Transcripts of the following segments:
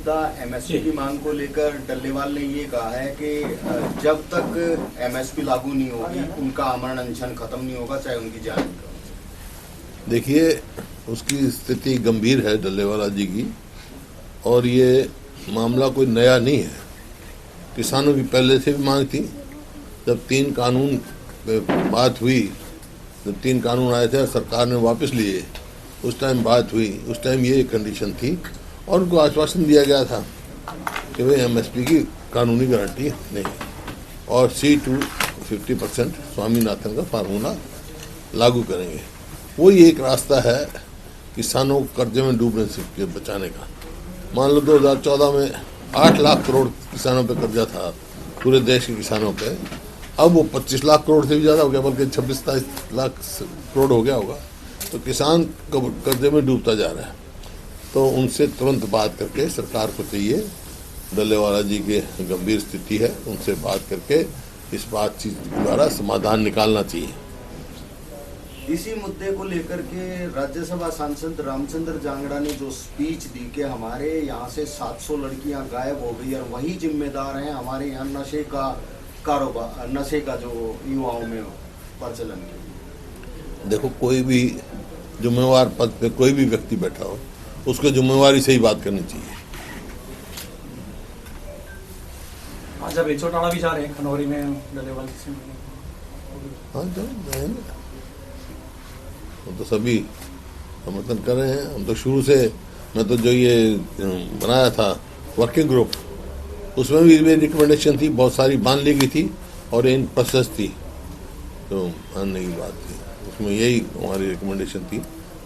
मुद्दा एमएसपी की मांग को लेकर डल्लेवाल ने ये कहा है कि जब तक एमएसपी लागू नहीं होगी उनका आमरण अनशन खत्म नहीं होगा, चाहे उनकी जान निकले। देखिए, उसकी स्थिति गंभीर है डल्लेवाला जी की, और ये मामला कोई नया नहीं है। किसानों की पहले से भी मांग थी। जब 3 कानून पे बात हुई, जब 3 कानून आए थे और सरकार ने वापस लिए, उस टाइम बात हुई, उस टाइम ये कंडीशन थी और उनको आश्वासन दिया गया था कि भाई एमएसपी की कानूनी गारंटी नहीं, और C2 50% स्वामीनाथन का फार्मूला लागू करेंगे। वही एक रास्ता है किसानों को कर्जे में डूबने से बचाने का। मान लो 2014 में 8 लाख करोड़ किसानों पे कर्जा था, पूरे देश के किसानों पे। अब वो 25 लाख करोड़ से भी ज़्यादा हो गया, बल्कि 26-27 लाख करोड़ हो गया होगा। तो किसान कर्जे में डूबता जा रहा है। तो उनसे तुरंत बात करके सरकार को चाहिए, डल्लेवाला जी के गंभीर स्थिति है, उनसे बात करके इस बातचीत द्वारा समाधान निकालना चाहिए। इसी मुद्दे को लेकर के राज्यसभा सांसद रामचंद्र जांगड़ा ने जो स्पीच दी कि हमारे यहाँ से 700 लड़कियां गायब हो गई और वही जिम्मेदार हैं हमारे यहाँ नशे का कारोबार, नशे का जो युवाओं में प्रचलन के। देखो, कोई भी जिम्मेवार पद पे कोई भी व्यक्ति बैठा हो, उसको जिम्मेवारी से ही बात करनी चाहिए। आज अब बेचोटाड़ा भी जा रहे हैं खनौरी में डल्लेवाल जी से। हाँ, जाएंगे। हम तो सभी समर्थन कर रहे हैं। हम तो शुरू से, मैं तो जो ये बनाया था वर्किंग ग्रुप, उसमें भी मेरी रिकमेंडेशन थी, बहुत सारी मान ली गई थी और इन प्रोसेस थी, तो मानने की बात थी। उसमें यही हमारी रिकमेंडेशन थी,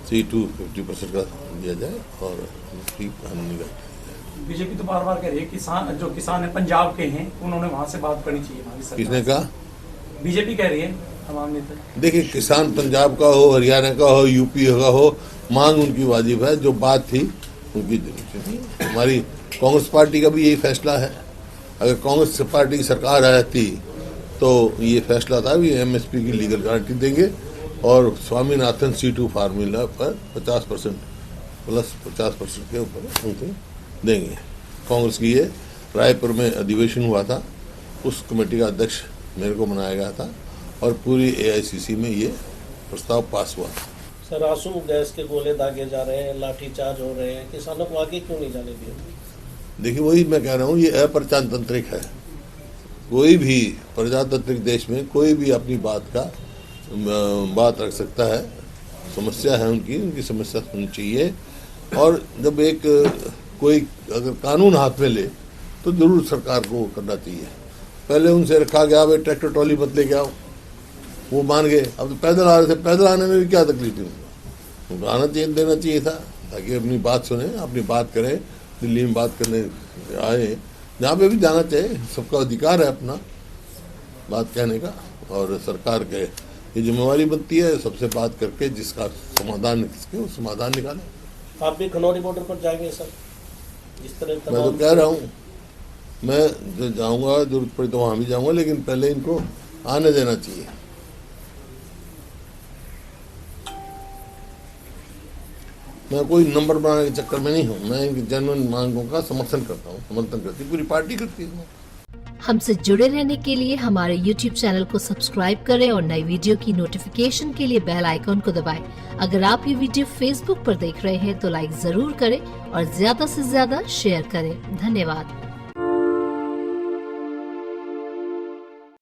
C2 50% का दिया जाए और उसकी कानूनी गारंटी। बीजेपी तो बार बार कह रही है किसान, जो किसान है पंजाब के हैं, उन्होंने वहां से बात करनी चाहिए हमारी सरकार। किसने कहा? बीजेपी कह रही है, तमाम नेता। देखिए, किसान पंजाब का हो, हरियाणा का हो, यूपी का हो, मांग उनकी वाजिब है। जो बात थी उनकी हमारी कांग्रेस पार्टी का भी यही फैसला है। अगर कांग्रेस पार्टी की सरकार आती तो ये फैसला था भी एमएसपी की लीगल गारंटी देंगे और स्वामीनाथन C2 फार्मूला पर 50% प्लस 50% के ऊपर उनको देंगे। कांग्रेस की ये रायपुर में अधिवेशन हुआ था, उस कमेटी का अध्यक्ष मेरे को बनाया गया था और पूरी AICC में ये प्रस्ताव पास हुआ था। सर, आंसू गैस के गोले दागे जा रहे हैं, लाठीचार्ज हो रहे हैं, किसानों को आगे क्यों नहीं जाने दिया? देखिए, वही मैं कह रहा हूँ, ये अप्रजातांत्रिक है। कोई भी प्रजातांत्रिक देश में कोई भी अपनी बात रख सकता है। समस्या है उनकी समस्या सुननी चाहिए। और जब एक कोई अगर कानून हाथ में ले तो जरूर सरकार को करना चाहिए। पहले उनसे रखा गया, भाई ट्रैक्टर ट्रॉली मत लेके आओ, वो मान गए। अब तो पैदल आ रहे थे, पैदल आने में भी क्या तकलीफ थी उनको? आना चाहिए, देना चाहिए था, ताकि अपनी बात सुने, अपनी बात करें। दिल्ली में बात करने आए, जहाँ पे भी जाना चाहिए, सबका अधिकार है अपना बात कहने का। और सरकार के ये जिम्मेवारी बनती है सबसे बात करके जिसका समाधान वो समाधान निकाले। आप भी खनौरी बॉर्डर पर जाएंगे सर? जिस तरह मैं तो कह रहा हूँ, मैं जाऊँगा, जरूरत पड़ी तो वहाँ भी जाऊँगा, लेकिन पहले इनको आने देना चाहिए। मैं कोई नंबर बनाने के चक्कर में नहीं हूँ। मैं इनकी जेन्युइन मांगों का समर्थन करता हूँ, समर्थन करती पूरी पार्टी करती है। हमसे जुड़े रहने के लिए हमारे YouTube चैनल को सब्सक्राइब करें और नई वीडियो की नोटिफिकेशन के लिए बेल आइकॉन को दबाएं। अगर आप ये वीडियो Facebook पर देख रहे हैं तो लाइक जरूर करें और ज्यादा से ज्यादा शेयर करें। धन्यवाद।